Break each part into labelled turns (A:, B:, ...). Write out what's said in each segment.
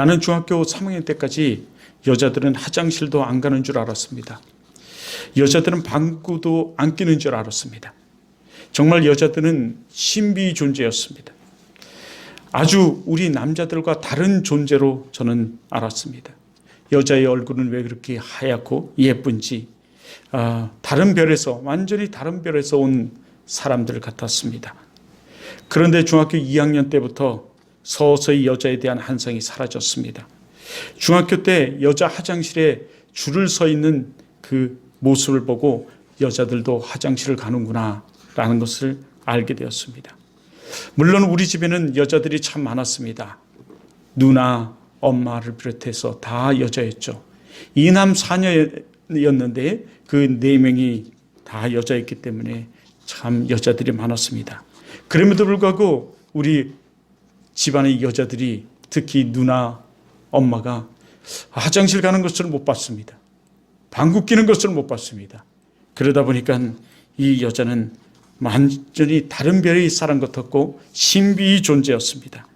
A: 나는 중학교 3학년 때까지 여자들은 화장실도 안 가는 줄 알았습니다. 여자들은 방구도 안 끼는 줄 알았습니다. 정말 여자들은 신비 존재였습니다. 아주 우리 남자들과 다른 존재로 저는 알았습니다. 여자의 얼굴은 왜 그렇게 하얗고 예쁜지, 다른 별에서, 완전히 다른 별에서 온 사람들 같았습니다. 그런데 중학교 2학년 때부터 서서히 여자에 대한 환상이 사라졌습니다. 중학교 때 여자 화장실에 줄을 서 있는 그 모습을 보고 여자들도 화장실을 가는구나 라는 것을 알게 되었습니다. 물론 우리 집에는 여자들이 참 많았습니다. 누나, 엄마를 비롯해서 다 여자였죠. 2남 4녀였는데 그 4명이 다 여자였기 때문에 참 여자들이 많았습니다. 그럼에도 불구하고 우리 집안의 여자들이, 특히 누나, 엄마가 화장실 가는 것을 못 봤습니다. 방구 끼는 것을 못 봤습니다. 그러다 보니까 이 여자는 완전히 다른 별의 사람 같았고 신비의 존재였습니다.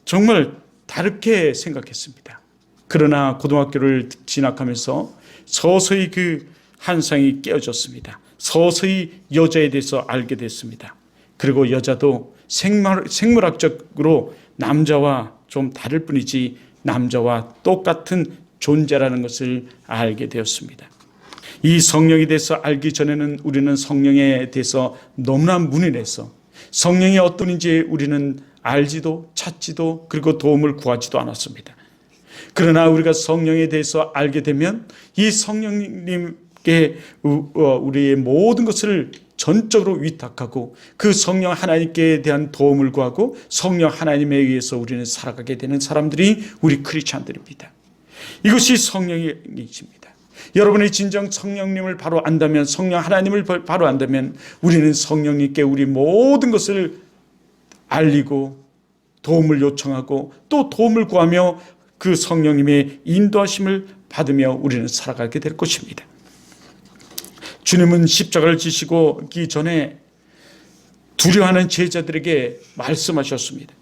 A: 정말 다르게 생각했습니다. 그러나 고등학교를 진학하면서 서서히 그 환상이 깨어졌습니다. 서서히 여자에 대해서 알게 됐습니다. 그리고 여자도 생물학적으로 남자와 좀 다를 뿐이지 남자와 똑같은 존재라는 것을 알게 되었습니다. 이 성령에 대해서 알기 전에는 우리는 성령에 대해서 너무나 문외해서 성령이 어떤지 우리는 알지도 찾지도 그리고 도움을 구하지도 않았습니다. 그러나 우리가 성령에 대해서 알게 되면 이 성령님께 우리의 모든 것을 전적으로 위탁하고 그 성령 하나님께 대한 도움을 구하고 성령 하나님에 의해서 우리는 살아가게 되는 사람들이 우리 크리스찬들입니다. 이것이 성령이십니다. 여러분이 진정 성령님을 바로 안다면, 성령 하나님을 바로 안다면 우리는 성령님께 우리 모든 것을 알리고 도움을 요청하고 또 도움을 구하며 그 성령님의 인도하심을 받으며 우리는 살아가게 될 것입니다. 주님은 십자가를 지시기 전에 두려워하는 제자들에게 말씀하셨습니다.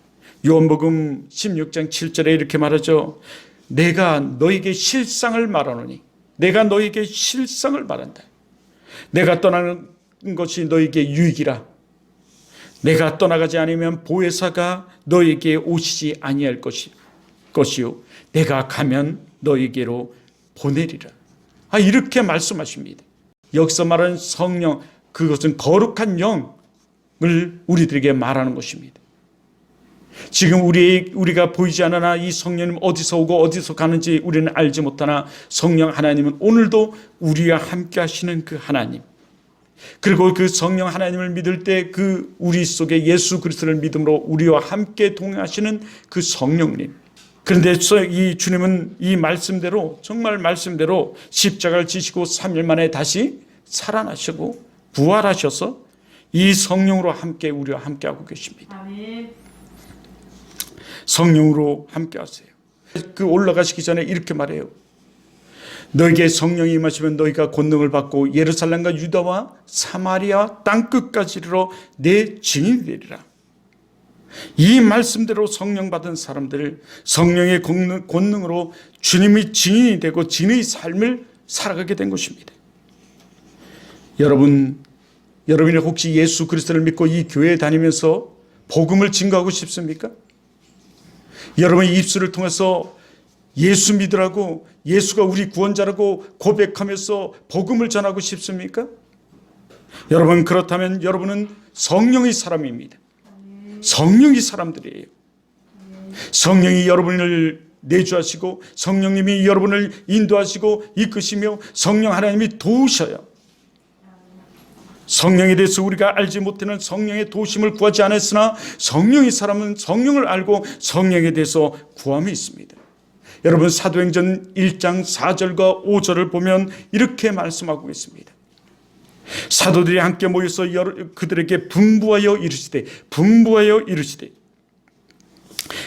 A: 요한복음 16장 7절에 이렇게 말하죠. 내가 너에게 실상을 말하노니, 내가 너에게 실상을 말한다. 내가 떠나는 것이 너에게 유익이라. 내가 떠나가지 않으면 보혜사가 너에게 오시지 아니할 것이요 내가 가면 너에게로 보내리라. 이렇게 말씀하십니다. 여기서 말하는 성령, 그것은 거룩한 영을 우리들에게 말하는 것입니다. 지금 우리가 보이지 않으나 이 성령님 어디서 오고 어디서 가는지 우리는 알지 못하나 성령 하나님은 오늘도 우리와 함께 하시는 그 하나님, 그리고 그 성령 하나님을 믿을 때 그 우리 속에 예수 그리스도를 믿음으로 우리와 함께 동행하시는 그 성령님. 그런데 이 주님은 이 말씀대로, 정말 말씀대로 십자가를 지시고 3일 만에 다시 살아나시고 부활하셔서 이 성령으로 함께 우리와 함께하고 계십니다. 아멘. 성령으로 함께하세요. 그 올라가시기 전에 이렇게 말해요. 너에게 성령이 임하시면 너희가 권능을 받고 예루살렘과 유다와 사마리아 땅끝까지 이르러 내 증인이 되리라. 이 말씀대로 성령 받은 사람들, 성령의 권능으로 주님의 증인이 되고 진의 삶을 살아가게 된 것입니다. 여러분이 혹시 예수 그리스도를 믿고 이 교회에 다니면서 복음을 증거하고 싶습니까? 여러분의 입술을 통해서 예수 믿으라고, 예수가 우리 구원자라고 고백하면서 복음을 전하고 싶습니까? 여러분, 그렇다면 여러분은 성령의 사람입니다. 성령의 사람들이에요. 성령이 여러분을 내주하시고 성령님이 여러분을 인도하시고 이끄시며 성령 하나님이 도우셔요. 성령에 대해서 우리가 알지 못하는 성령의 도우심을 구하지 않았으나 성령의 사람은 성령을 알고 성령에 대해서 구함이 있습니다. 여러분, 사도행전 1장 4절과 5절을 보면 이렇게 말씀하고 있습니다. 사도들이 함께 모여서 그들에게 분부하여 이르시되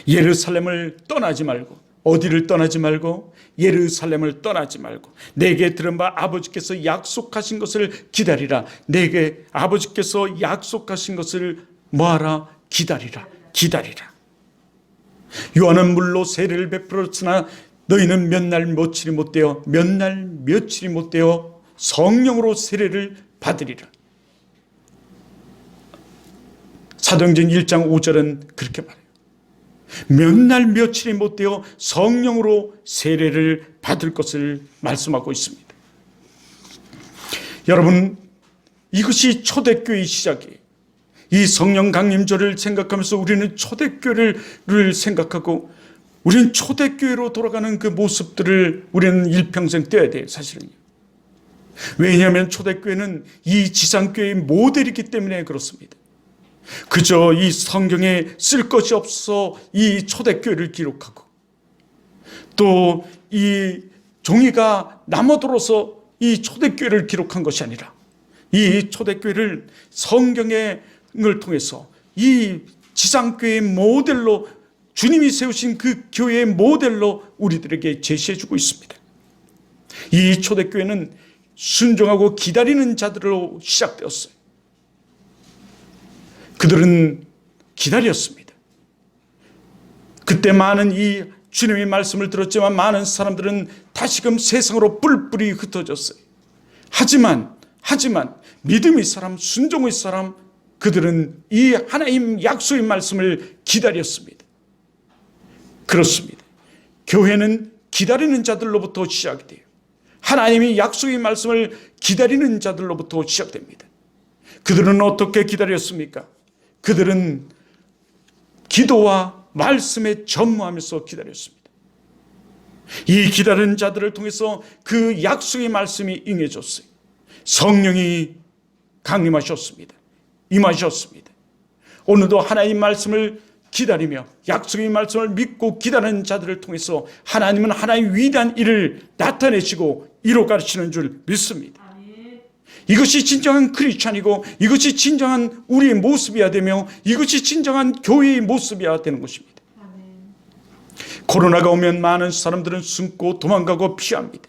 A: 예루살렘을 떠나지 말고, 어디를 떠나지 말고 예루살렘을 떠나지 말고 내게 들은 바 아버지께서 약속하신 것을 기다리라. 내게 아버지께서 약속하신 것을 뭐하라? 기다리라. 요한은 물로 세례를 베풀었으나 너희는 몇 날 며칠이 못 되어 성령으로 세례를 받으리라. 사도행전 1장 5절은 그렇게 말해요. 몇 날 며칠이 못 되어 성령으로 세례를 받을 것을 말씀하고 있습니다. 여러분, 이것이 초대교회의 시작이에요. 이 성령 강림절을 생각하면서 우리는 초대교회를 생각하고 우리는 초대교회로 돌아가는 그 모습들을 우리는 일평생 떼어야 돼요, 사실은요. 왜냐하면 초대교회는 이 지상교회의 모델이기 때문에 그렇습니다. 그저 이 성경에 쓸 것이 없어 이 초대교회를 기록하고 또 이 종이가 남아돌아서 이 초대교회를 기록한 것이 아니라 이 초대교회를 성경을 통해서 이 지상교회의 모델로 주님이 세우신 그 교회의 모델로 우리들에게 제시해주고 있습니다. 이 초대교회는 순종하고 기다리는 자들로 시작되었어요. 그들은 기다렸습니다. 그때 많은 이 주님의 말씀을 들었지만 많은 사람들은 다시금 세상으로 뿔뿔이 흩어졌어요. 하지만 믿음의 사람, 순종의 사람, 그들은 이 하나님 약속의 말씀을 기다렸습니다. 그렇습니다. 교회는 기다리는 자들로부터 시작이 돼요. 하나님이 약속의 말씀을 기다리는 자들로부터 시작됩니다. 그들은 어떻게 기다렸습니까? 그들은 기도와 말씀에 전무하면서 기다렸습니다. 이 기다리는 자들을 통해서 그 약속의 말씀이 임해졌어요. 성령이 강림하셨습니다. 임하셨습니다. 오늘도 하나님의 말씀을 기다리며 약속의 말씀을 믿고 기다리는 자들을 통해서 하나님은 하나님의 위대한 일을 나타내시고 이루 가르치는 줄 믿습니다. 이것이 진정한 크리스찬이고 이것이 진정한 우리의 모습이어야 되며 이것이 진정한 교회의 모습이어야 되는 것입니다. 코로나가 오면 많은 사람들은 숨고 도망가고 피합니다.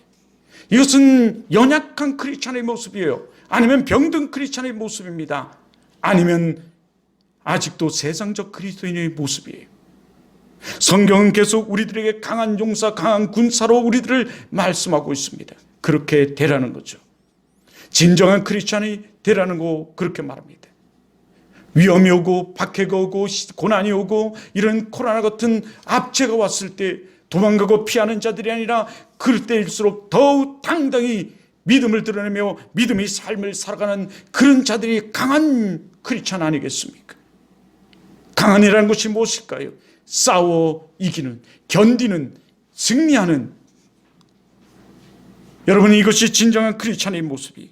A: 이것은 연약한 크리스찬의 모습이에요. 아니면 병든 크리스찬의 모습입니다. 아니면 아직도 세상적 그리스도인의 모습이에요. 성경은 계속 우리들에게 강한 용사, 강한 군사로 우리들을 말씀하고 있습니다. 그렇게 되라는 거죠. 진정한 크리스찬이 되라는 거 그렇게 말합니다. 위험이 오고 박해가 오고 고난이 오고 이런 코로나 같은 압제가 왔을 때 도망가고 피하는 자들이 아니라 그럴 때일수록 더욱 당당히 믿음을 드러내며 믿음의 삶을 살아가는 그런 자들이 강한 크리스찬 아니겠습니까? 강한이라는 것이 무엇일까요? 싸워 이기는, 견디는, 승리하는. 여러분, 이것이 진정한 크리스찬의 모습이에요.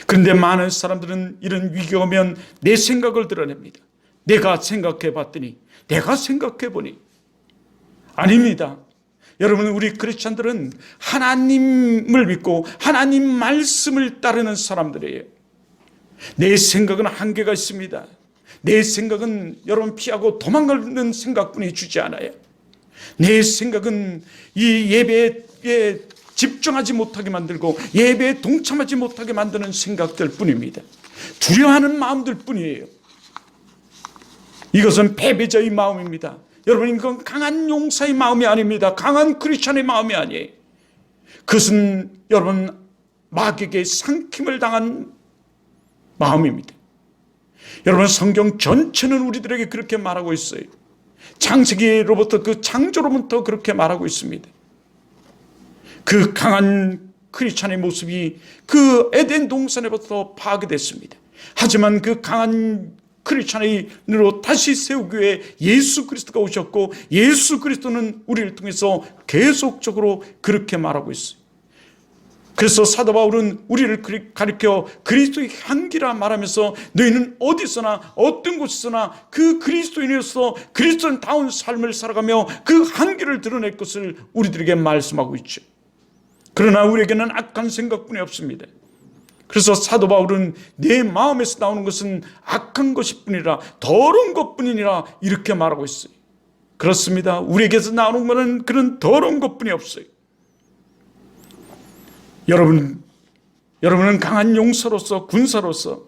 A: 그런데 많은 사람들은 이런 위기가 오면 내 생각을 드러냅니다. 내가 생각해 봤더니, 내가 생각해 보니. 아닙니다. 여러분, 우리 크리스찬들은 하나님을 믿고 하나님 말씀을 따르는 사람들이에요. 내 생각은 한계가 있습니다. 내 생각은 여러분 피하고 도망가는 생각뿐이 주지 않아요. 내 생각은 이 예배에 집중하지 못하게 만들고 예배에 동참하지 못하게 만드는 생각들 뿐입니다. 두려워하는 마음들 뿐이에요. 이것은 패배자의 마음입니다. 여러분, 이건 강한 용사의 마음이 아닙니다. 강한 크리스찬의 마음이 아니에요. 그것은 여러분 마귀에게 상킴을 당한 마음입니다. 여러분, 성경 전체는 우리들에게 그렇게 말하고 있어요. 창세기로부터 그 창조로부터 그렇게 말하고 있습니다. 그 강한 크리스찬의 모습이 그 에덴 동산에부터 파괴됐습니다. 하지만 그 강한 크리스찬으로 다시 세우기 위해 예수 그리스도가 오셨고 예수 그리스도는 우리를 통해서 계속적으로 그렇게 말하고 있어요. 그래서 사도 바울은 우리를 가리켜 그리스도의 향기라 말하면서 너희는 어디서나 어떤 곳에서나 그 그리스도인으로서 그리스도인다운 삶을 살아가며 그 향기를 드러낼 것을 우리들에게 말씀하고 있죠. 그러나 우리에게는 악한 생각뿐이 없습니다. 그래서 사도 바울은 내 마음에서 나오는 것은 악한 것이 뿐이라 더러운 것뿐이니라 이렇게 말하고 있어요. 그렇습니다. 우리에게서 나오는 것은 그런 더러운 것뿐이 없어요. 여러분은 강한 용사로서 군사로서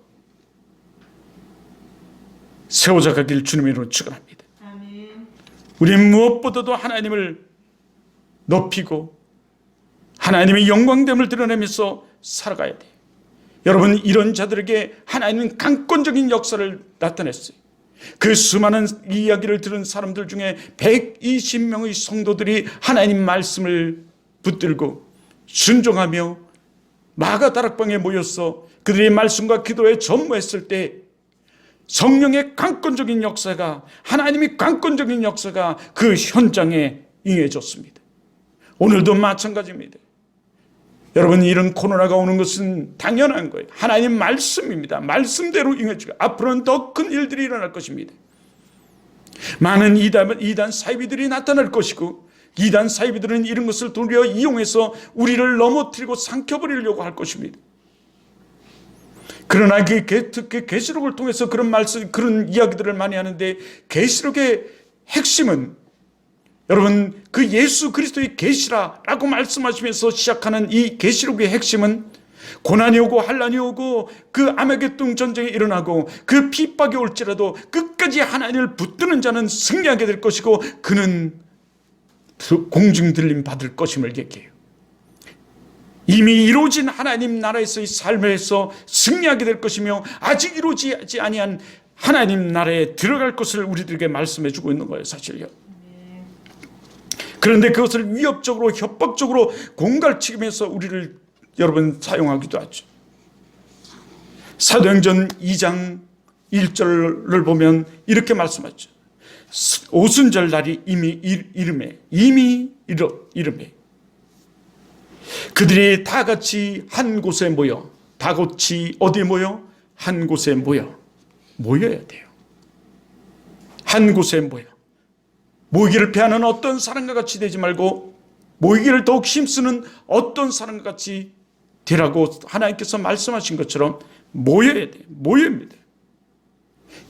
A: 세워져 가길 주님의 이름으로 축원합니다. 우리는 무엇보다도 하나님을 높이고 하나님의 영광됨을 드러내면서 살아가야 돼요. 여러분, 이런 자들에게 하나님은 강권적인 역사를 나타냈어요. 그 수많은 이야기를 들은 사람들 중에 120명의 성도들이 하나님 말씀을 붙들고 순종하며 마가다락방에 모여서 그들의 말씀과 기도에 전무했을 때 성령의 강권적인 역사가, 하나님의 강권적인 역사가 그 현장에 임해졌습니다. 오늘도 마찬가지입니다. 여러분, 이런 코로나가 오는 것은 당연한 거예요. 하나님 말씀입니다. 말씀대로 임해지고 앞으로는 더 큰 일들이 일어날 것입니다. 많은 이단 사이비들이 나타날 것이고, 이단 사이비들은 이런 것을 도리어 이용해서 우리를 넘어뜨리고 삼켜버리려고 할 것입니다. 그러나 특히 계시록을 통해서 그런 말씀, 그런 이야기들을 많이 하는데, 계시록의 핵심은 여러분, 그 예수 그리스도의 계시라라고 말씀하시면서 시작하는 이 계시록의 핵심은 고난이 오고 환난이 오고 그 아메게동 전쟁이 일어나고 그 핍박이 올지라도 끝까지 하나님을 붙드는 자는 승리하게 될 것이고 그는 공중 들림 받을 것임을 얘기해요. 이미 이루어진 하나님 나라에서의 삶에서 승리하게 될 것이며 아직 이루어지지 아니한 하나님 나라에 들어갈 것을 우리들에게 말씀해 주고 있는 거예요, 사실요. 그런데 그것을 위협적으로 협박적으로 공갈치면서 우리를 여러분 사용하기도 하죠. 사도행전 2장 1절을 보면 이렇게 말씀하죠. 오순절 날이 이미 이름에 그들이 다 같이 한 곳에 모여, 다 같이 어디에 모여? 한 곳에 모여야 돼요. 한 곳에 모여. 모이기를 패하는 어떤 사람과 같이 되지 말고 모이기를 더욱 힘쓰는 어떤 사람과 같이 되라고 하나님께서 말씀하신 것처럼 모여야 돼요. 모여입니다.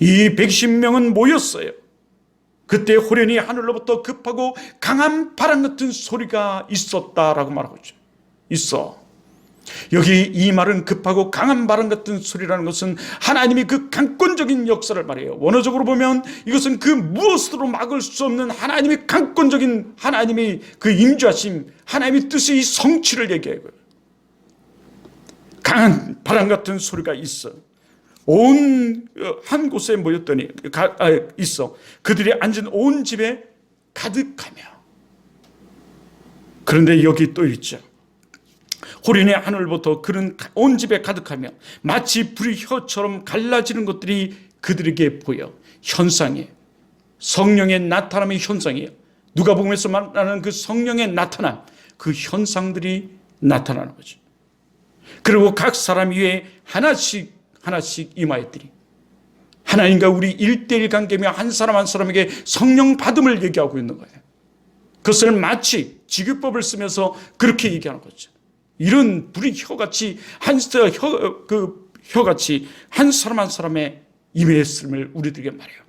A: 이 110명은 모였어요. 그때 호련히 하늘로부터 급하고 강한 바람 같은 소리가 있었다라고 말하고 있죠. 있어. 여기 이 말은 급하고 강한 바람 같은 소리라는 것은 하나님이 그 강권적인 역사를 말해요. 원어적으로 보면 이것은 그 무엇으로 막을 수 없는 하나님의 강권적인 하나님의 그 임재하심, 하나님의 뜻의 성취를 얘기해요. 강한 바람 같은 소리가 있어. 온 한 곳에 모였더니 있어. 그들이 앉은 온 집에 가득하며. 그런데 여기 또 있죠. 호련히 하늘부터 그는 온 집에 가득하며 마치 불이 혀처럼 갈라지는 것들이 그들에게 보여. 현상이에요. 성령의 나타남의 현상이에요. 누가복음에서 말하는 그 성령의 나타남, 그 현상들이 나타나는 거죠. 그리고 각 사람 위에 하나씩 임하였더니 하나님과 우리 1대1 관계며 한 사람 한 사람에게 성령 받음을 얘기하고 있는 거예요. 그것을 마치 직유법을 쓰면서 그렇게 얘기하는 거죠. 이런 불이 혀같이 혀같이 한 사람 한 사람의 임했음을 우리들에게 말해요.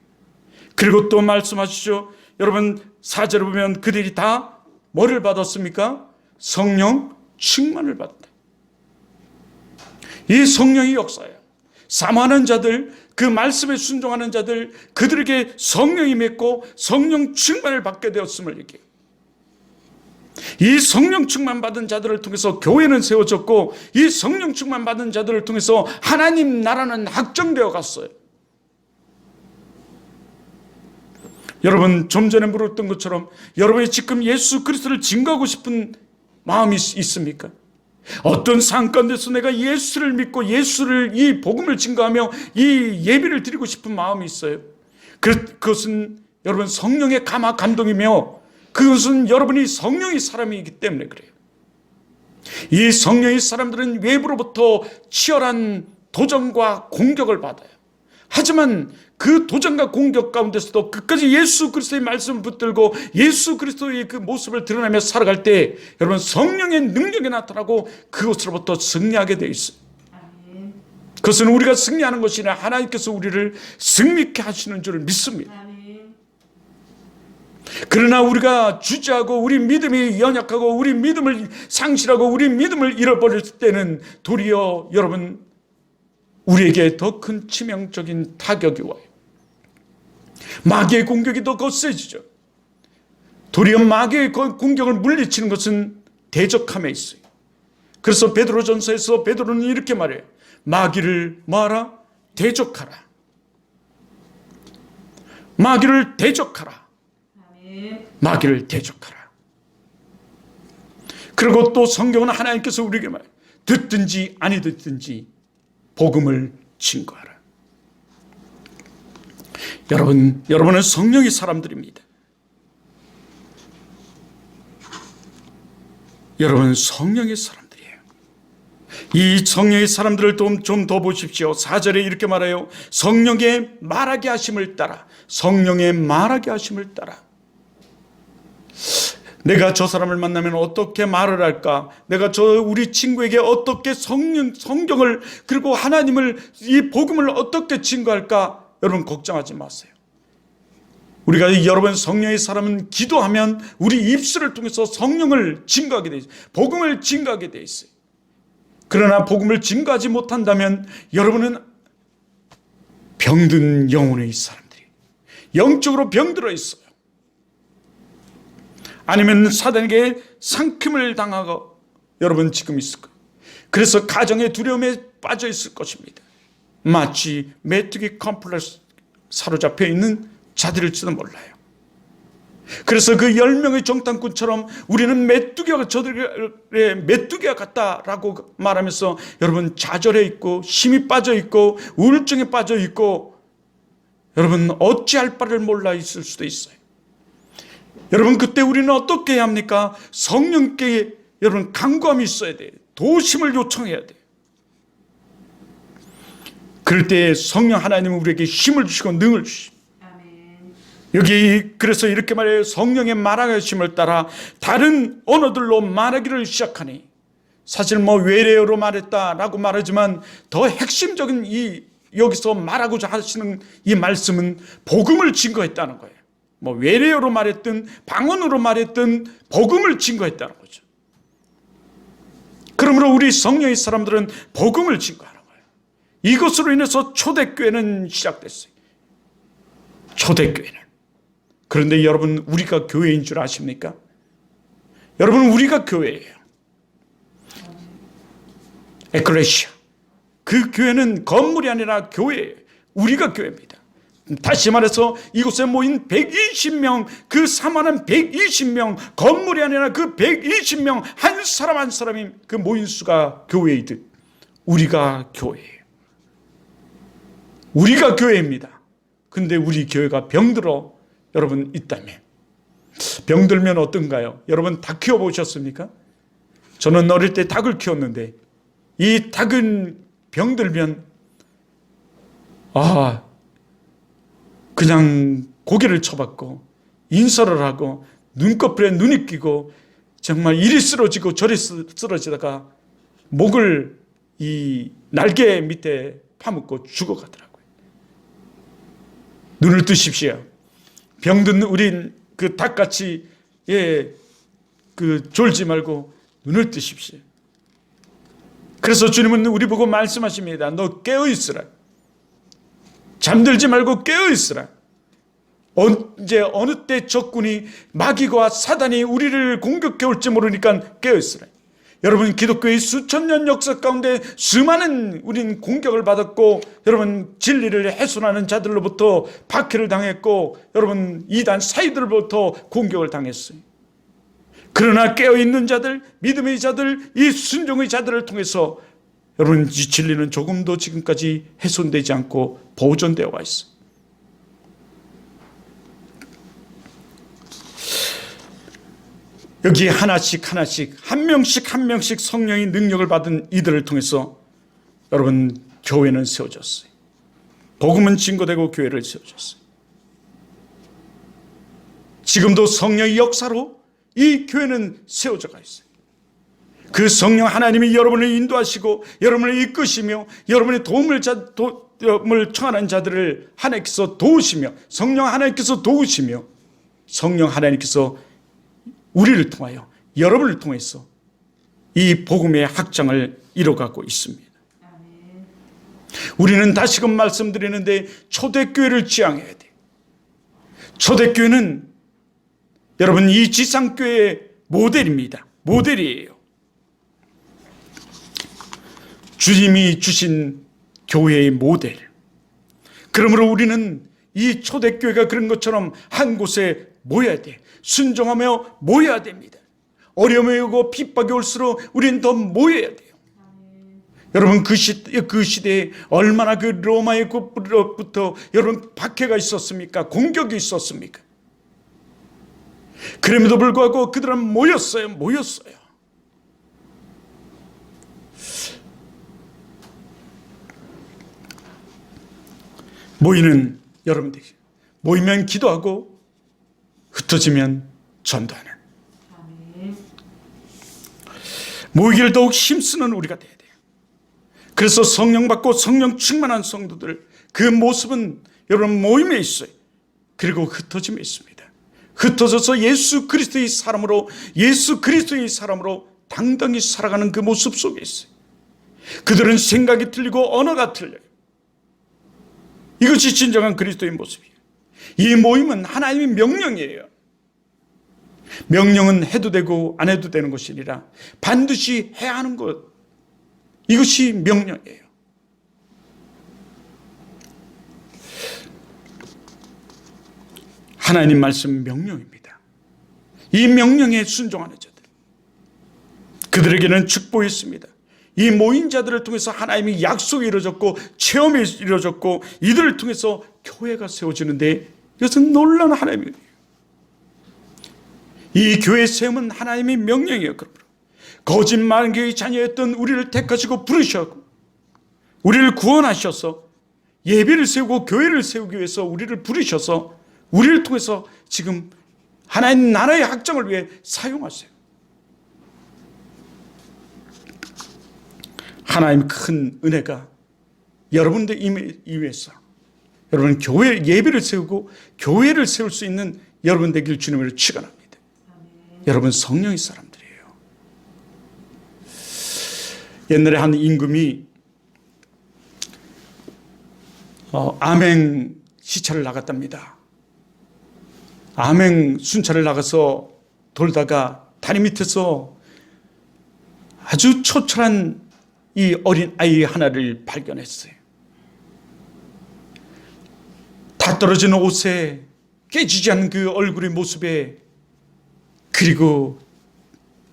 A: 그리고 또 말씀하시죠. 여러분 4절을 보면 그들이 다 뭐를 받았습니까? 성령 충만을 받았다. 이 성령의 역사예요. 사모하는 자들, 그 말씀에 순종하는 자들, 그들에게 성령이 맺고 성령 충만을 받게 되었음을 얘기해요. 이 성령 충만 받은 자들을 통해서 교회는 세워졌고 이 성령 충만 받은 자들을 통해서 하나님 나라는 확정되어 갔어요. 여러분 좀 전에 물었던 것처럼 여러분이 지금 예수 그리스도를 증거하고 싶은 마음이 있습니까? 어떤 상황 가운데서 내가 예수를 믿고 예수를 이 복음을 증거하며 이 예배를 드리고 싶은 마음이 있어요. 그것은 여러분 성령의 감동이며 그것은 여러분이 성령의 사람이기 때문에 그래요. 이 성령의 사람들은 외부로부터 치열한 도전과 공격을 받아요. 하지만 그 도전과 공격 가운데서도 끝까지 예수 그리스도의 말씀을 붙들고 예수 그리스도의 그 모습을 드러내며 살아갈 때 여러분 성령의 능력이 나타나고 그것으로부터 승리하게 되어 있어요. 그것은 우리가 승리하는 것이 아니라 하나님께서 우리를 승리케 하시는 줄을 믿습니다. 그러나 우리가 주저하고 우리 믿음이 연약하고 우리 믿음을 상실하고 우리 믿음을 잃어버릴 때는 도리어 여러분 우리에게 더 큰 치명적인 타격이 와요. 마귀의 공격이 더 거세지죠. 도리어 마귀의 공격을 물리치는 것은 대적함에 있어요. 그래서 베드로전서에서 베드로는 이렇게 말해요. 마귀를 뭐하라? 대적하라. 마귀를 대적하라. 마귀를 대적하라. 그리고 또 성경은 하나님께서 우리에게 말해요. 듣든지 아니 듣든지 복음을 증거하라. 여러분은 성령의 사람들입니다. 여러분은 성령의 사람들이에요. 이 성령의 사람들을 좀 더 보십시오. 4절에 이렇게 말해요. 성령의 말하게 하심을 따라. 성령의 말하게 하심을 따라. 내가 저 사람을 만나면 어떻게 말을 할까? 내가 우리 친구에게 어떻게 성경을 그리고 하나님을 이 복음을 어떻게 증거할까? 여러분 걱정하지 마세요. 우리가 여러분 성령의 사람은 기도하면 우리 입술을 통해서 성령을 증거하게 돼 있어요. 복음을 증거하게 돼 있어요. 그러나 복음을 증거하지 못한다면 여러분은 병든 영혼의 사람들이 영적으로 병들어 있어요. 아니면 사단에게 상큼을 당하고 여러분 지금 있을 거예요. 그래서 가정의 두려움에 빠져 있을 것입니다. 마치 메뚜기 컴플렉스 사로잡혀 있는 자들일지도 몰라요. 그래서 그 10명의 정탐꾼처럼 우리는 메뚜기가 저들의 메뚜기가 같다라고 말하면서 여러분 좌절해 있고 힘이 빠져 있고 우울증에 빠져 있고 여러분 어찌할 바를 몰라 있을 수도 있어요. 여러분 그때 우리는 어떻게 해야 합니까? 성령께 여러분 간구함이 있어야 돼요. 도심을 요청해야 돼요. 그럴 때 성령 하나님은 우리에게 힘을 주시고 능을 주십니다. 여기 그래서 이렇게 말해요. 성령의 말하심을 따라 다른 언어들로 말하기를 시작하니 사실 외래어로 말했다라고 말하지만 더 핵심적인 여기서 말하고자 하시는 이 말씀은 복음을 증거했다는 거예요. 외래어로 말했든 방언으로 말했든 복음을 증거했다는 거죠. 그러므로 우리 성령의 사람들은 복음을 증거하는 거예요. 이것으로 인해서 초대교회는 시작됐어요. 초대교회는. 그런데 여러분 우리가 교회인 줄 아십니까? 여러분 우리가 교회예요. 에클레시아. 그 교회는 건물이 아니라 교회예요. 우리가 교회입니다. 다시 말해서 이곳에 모인 120명, 그 사만한 120명, 건물이 아니라 그 120명 한 사람 한 사람이 그 모인 수가 교회이듯 우리가 교회예요. 우리가 교회입니다. 근데 우리 교회가 병들어 여러분 있다면 병들면 어떤가요? 여러분 닭 키워보셨습니까? 저는 어릴 때 닭을 키웠는데 이 닭은 병들면 그냥 고개를 쳐박고 인설을 하고 눈꺼풀에 눈이 끼고 정말 이리 쓰러지고 저리 쓰러지다가 목을 이 날개 밑에 파묻고 죽어가더라고요. 눈을 뜨십시오. 병든 우린 그 닭같이 졸지 말고 눈을 뜨십시오. 그래서 주님은 우리 보고 말씀하십니다. 너 깨어있으라. 잠들지 말고 깨어있으라. 언제 어느 때 적군이 마귀와 사단이 우리를 공격해 올지 모르니까 깨어있으라. 여러분 기독교의 수천 년 역사 가운데 수많은 우린 공격을 받았고 여러분 진리를 훼손하는 자들로부터 박해를 당했고 여러분 이단 사이들로부터 공격을 당했어요. 그러나 깨어있는 자들, 믿음의 자들, 이 순종의 자들을 통해서 여러분 이 진리는 조금도 지금까지 훼손되지 않고 보존되어 와 있어요. 여기 하나씩 한 명씩 성령의 능력을 받은 이들을 통해서 여러분 교회는 세워졌어요. 복음은 증거되고 교회를 세워졌어요. 지금도 성령의 역사로 이 교회는 세워져 가 있어요. 그 성령 하나님이 여러분을 인도하시고 여러분을 이끄시며 여러분의 도움을 청하는 자들을 하나님께서 도우시며 성령 하나님께서 도우시며 성령 하나님께서 우리를 통하여 여러분을 통해서 이 복음의 확장을 이뤄가고 있습니다. 우리는 다시금 말씀드리는데 초대교회를 지향해야 돼요. 초대교회는 여러분, 이 지상교회의 모델입니다. 모델이에요. 주님이 주신 교회의 모델. 그러므로 우리는 이 초대교회가 그런 것처럼 한 곳에 모여야 돼. 순종하며 모여야 됩니다. 어려움이 오고 핍박이 올수록 우리는 더 모여야 돼요. 여러분, 그 시대에 얼마나 그 로마의 것부터 여러분 박해가 있었습니까? 공격이 있었습니까? 그럼에도 불구하고 그들은 모였어요. 모이는 여러분들, 모이면 기도하고 흩어지면 전도하는, 모이기를 더욱 힘쓰는 우리가 돼야 돼요. 그래서 성령 받고 성령 충만한 성도들, 그 모습은 여러분 모임에 있어요. 그리고 흩어짐에 있습니다. 흩어져서 예수 그리스도의 사람으로 당당히 살아가는 그 모습 속에 있어요. 그들은 생각이 틀리고 언어가 틀려요. 이것이 진정한 그리스도의 모습이에요. 이 모임은 하나님의 명령이에요. 명령은 해도 되고 안 해도 되는 것이 아니라 반드시 해야 하는 것, 이것이 명령이에요. 하나님 말씀 명령입니다. 이 명령에 순종하는 자들, 그들에게는 축복이 있습니다. 이 모인 자들을 통해서 하나님의 약속이 이루어졌고 체험이 이루어졌고 이들을 통해서 교회가 세워지는데 이것은 놀라운 하나님의 일이에요. 이 교회 세움은 하나님의 명령이에요. 그러므로 거짓말교의 자녀였던 우리를 택하시고 부르셨고 우리를 구원하셔서 예배를 세우고 교회를 세우기 위해서 우리를 부르셔서 우리를 통해서 지금 하나님 나라의 확장을 위해 사용하세요. 하나님 큰 은혜가 여러분들 임해서 여러분 교회 예배를 세우고 교회를 세울 수 있는 여러분 되길 주님으로 축원합니다. 여러분 성령의 사람들이에요. 옛날에 한 임금이 암행 시차를 나갔답니다. 암행 순찰을 나가서 돌다가 다리 밑에서 아주 초촐한 이 어린 아이 하나를 발견했어요. 다 떨어진 옷에 깨지지 않은 그 얼굴의 모습에, 그리고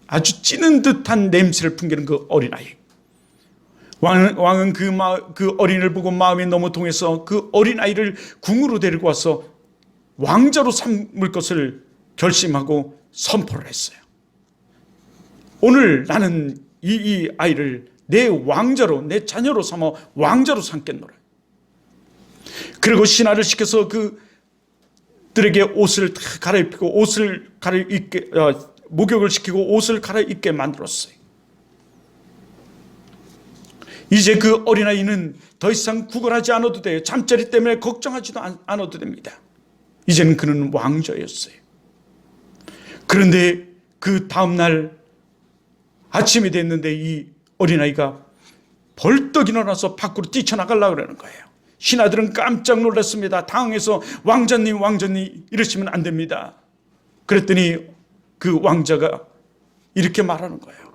A: 아주 찌는 듯한 냄새를 풍기는 그 어린아이. 왕은 그 어린이를 보고 마음이 너무 동해서 그 어린아이를 궁으로 데리고 와서 왕자로 삼을 것을 결심하고 선포를 했어요. 오늘 나는 이 아이를 내 왕자로, 내 자녀로 삼아 왕자로 삼겠노라. 그리고 신하를 시켜서 그들에게 옷을 다 갈아입히고 목욕을 시키고 옷을 갈아입게 만들었어요. 이제 그 어린아이는 더 이상 구걸하지 않아도 돼요. 잠자리 때문에 걱정하지도 않아도 됩니다. 이제는 그는 왕자였어요. 그런데 그 다음날 아침이 됐는데 이 어린아이가 벌떡 일어나서 밖으로 뛰쳐나가려고 그러는 거예요. 신하들은 깜짝 놀랐습니다. 당황해서 왕자님 이러시면 안 됩니다. 그랬더니 그 왕자가 이렇게 말하는 거예요.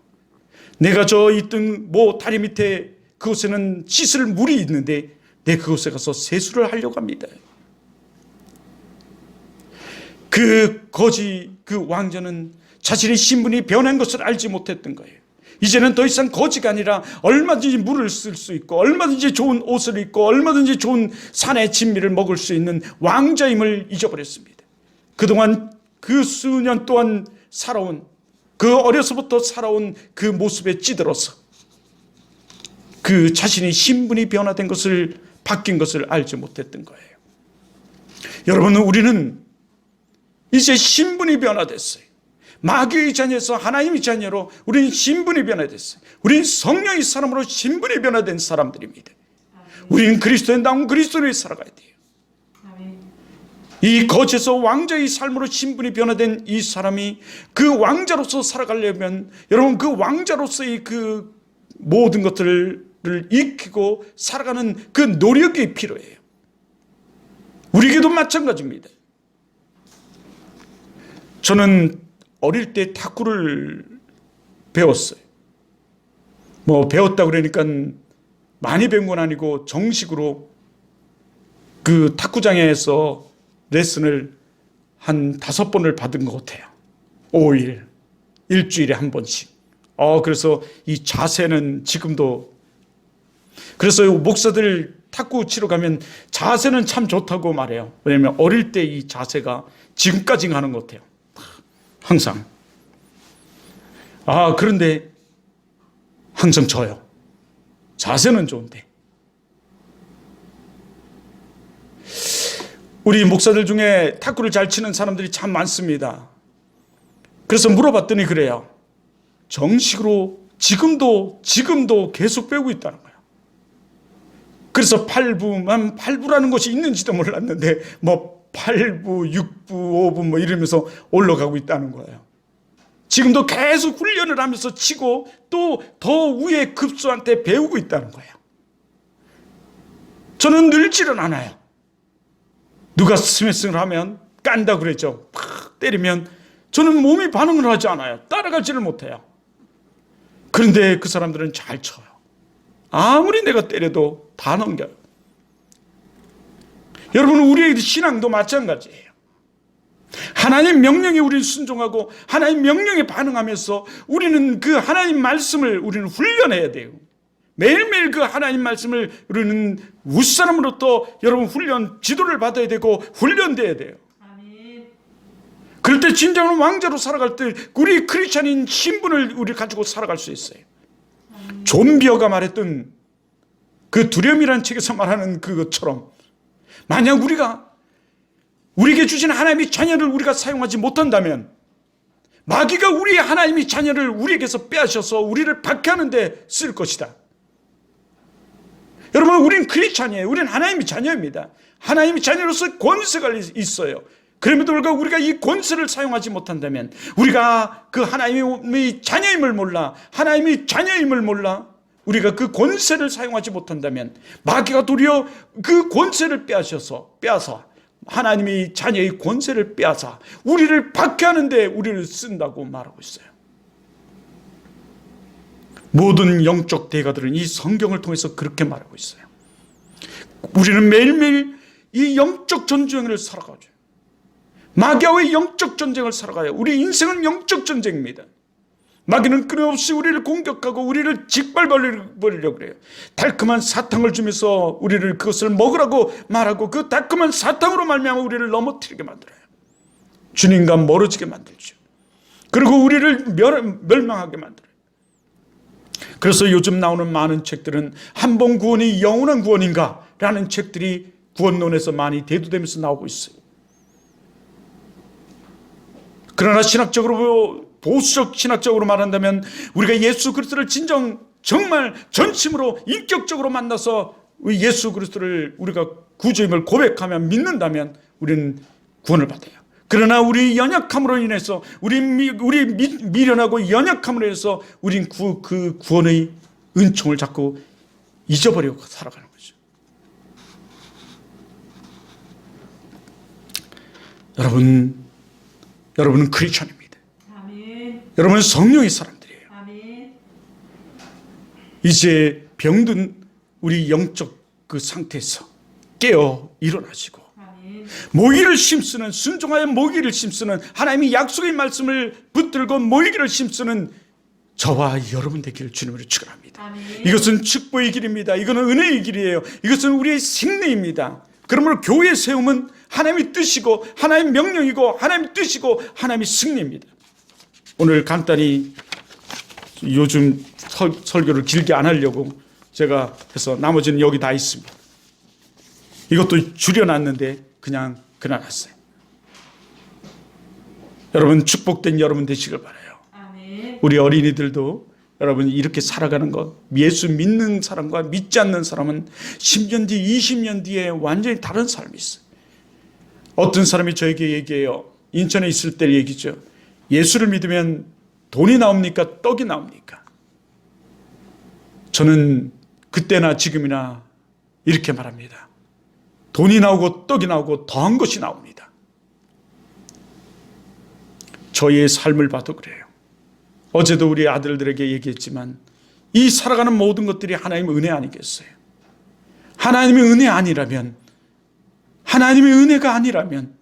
A: 내가 저 있던 다리 밑에 그곳에는 씻을 물이 있는데 내 그곳에 가서 세수를 하려고 합니다. 그 왕자는 자신의 신분이 변한 것을 알지 못했던 거예요. 이제는 더 이상 거지가 아니라 얼마든지 물을 쓸 수 있고 얼마든지 좋은 옷을 입고 얼마든지 좋은 산의 진미를 먹을 수 있는 왕자임을 잊어버렸습니다. 그동안 그 수년 동안 어려서부터 살아온 그 모습에 찌들어서 그 자신의 신분이 바뀐 것을 알지 못했던 거예요. 여러분, 우리는 이제 신분이 변화됐어요. 마귀의 자녀에서 하나님의 자녀로 우리는 신분이 변화됐어요. 우리는 성령의 사람으로 신분이 변화된 사람들입니다. 우리는 그리스도에 나온 그리스도를 살아가야 돼요. 이 거제에서 왕자의 삶으로 신분이 변화된 이 사람이 그 왕자로서 살아가려면 여러분 그 왕자로서의 그 모든 것들을 익히고 살아가는 그 노력이 필요해요. 우리에게도 마찬가지입니다. 저는 어릴 때 탁구를 배웠어요. 배웠다 그러니까 많이 배운 건 아니고 정식으로 그 탁구장에서 레슨을 한 5번을 받은 것 같아요. 5일, 일주일에 한 번씩. 그래서 이 자세는 지금도, 그래서 목사들 탁구 치러 가면 자세는 참 좋다고 말해요. 왜냐하면 어릴 때 이 자세가 지금까지 가는 것 같아요. 항상. 그런데 항상 져요. 자세는 좋은데. 우리 목사들 중에 탁구를 잘 치는 사람들이 참 많습니다. 그래서 물어봤더니 그래요. 정식으로 지금도 계속 배우고 있다는 거예요. 그래서 8부라는 것이 있는지도 몰랐는데 8부, 6부, 5부 이러면서 올라가고 있다는 거예요. 지금도 계속 훈련을 하면서 치고 또 더 위에 급수한테 배우고 있다는 거예요. 저는 늘지는 않아요. 누가 스매싱을 하면 깐다 그랬죠. 팍 때리면 저는 몸이 반응을 하지 않아요. 따라가지를 못해요. 그런데 그 사람들은 잘 쳐요. 아무리 내가 때려도 다 넘겨요. 여러분, 우리의 신앙도 마찬가지예요. 하나님 명령에 우리는 순종하고 하나님 명령에 반응하면서 우리는 그 하나님 말씀을 우리는 훈련해야 돼요. 매일매일 그 하나님 말씀을 우리는 윗사람으로부터 여러분 훈련, 지도를 받아야 되고 훈련돼야 돼요. 그럴 때 진정한 왕자로 살아갈 때 우리 크리스찬인 신분을 우리 가지고 살아갈 수 있어요. 존 비어가 말했던 그 두려움이라는 책에서 말하는 그것처럼 만약 우리에게 주신 하나님의 자녀를 우리가 사용하지 못한다면 마귀가 우리 하나님의 자녀를 우리에게서 빼앗아서 우리를 박해하는 데 쓸 것이다. 여러분, 우린 크리스찬이에요. 우린 하나님의 자녀입니다. 하나님의 자녀로서 권세가 있어요. 그럼에도 불구하고 우리가 이 권세를 사용하지 못한다면 우리가 그 하나님의 자녀임을 몰라 우리가 그 권세를 사용하지 못한다면 마귀가 도리어 그 권세를 빼앗아 하나님의 자녀의 권세를 빼앗아 우리를 박해하는 데 우리를 쓴다고 말하고 있어요. 모든 영적 대가들은 이 성경을 통해서 그렇게 말하고 있어요. 우리는 매일매일 이 영적 전쟁을 살아가죠. 마귀와의 영적 전쟁을 살아가요. 우리 인생은 영적 전쟁입니다. 마귀는 끊임없이 우리를 공격하고 우리를 짓밟아버리려고 그래요. 달콤한 사탕을 주면서 우리를 그것을 먹으라고 말하고 그 달콤한 사탕으로 말미암아 우리를 넘어뜨리게 만들어요. 주님과 멀어지게 만들죠. 그리고 우리를 멸망하게 만들어요. 그래서 요즘 나오는 많은 책들은 한 번 구원이 영원한 구원인가? 라는 책들이 구원론에서 많이 대두되면서 나오고 있어요. 그러나 보수적 신학적으로 말한다면 우리가 예수 그리스도를 정말 전심으로 인격적으로 만나서 예수 그리스도를 우리가 구주임을 고백하며 믿는다면 우리는 구원을 받아요. 그러나 우리 연약함으로 인해서 우리 미련하고 연약함으로 인해서 우린 그 구원의 은총을 자꾸 잊어버리고 살아가는 거죠. 여러분은 크리스천입니다. 아멘. 여러분은 성령의 사람들이에요. 아멘. 이제 병든 우리 영적 그 상태에서 깨어 일어나시고 모기를 심쓰는, 순종하여 모기를 심쓰는, 하나님의 약속의 말씀을 붙들고 모기를 심쓰는 저와 여러분 되기를 주님으로 축원합니다. 아멘. 이것은 축복의 길입니다. 이것은 은혜의 길이에요. 이것은 우리의 생명입니다. 그러므로 교회의 세움은 하나님의 뜻이고 하나님의 명령이고 하나님의 뜻이고 하나님의 승리입니다. 오늘 간단히 요즘 설교를 길게 안 하려고 제가 해서 나머지는 여기 다 있습니다. 이것도 줄여놨는데 그냥 놨어요. 여러분 축복된 여러분 되시길 바라요. 아멘. 우리 어린이들도 여러분 이렇게 살아가는 것, 예수 믿는 사람과 믿지 않는 사람은 10년 뒤 20년 뒤에 완전히 다른 삶이 있어요. 어떤 사람이 저에게 얘기해요. 인천에 있을 때 얘기죠. 예수를 믿으면 돈이 나옵니까? 떡이 나옵니까? 저는 그때나 지금이나 이렇게 말합니다. 돈이 나오고 떡이 나오고 더한 것이 나옵니다. 저의 삶을 봐도 그래요. 어제도 우리 아들들에게 얘기했지만 이 살아가는 모든 것들이 하나님의 은혜 아니겠어요? 하나님의 은혜 아니라면, 하나님의 은혜가 아니라면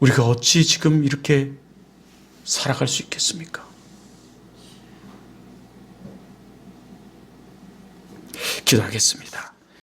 A: 우리가 어찌 지금 이렇게 살아갈 수 있겠습니까? 기도하겠습니다.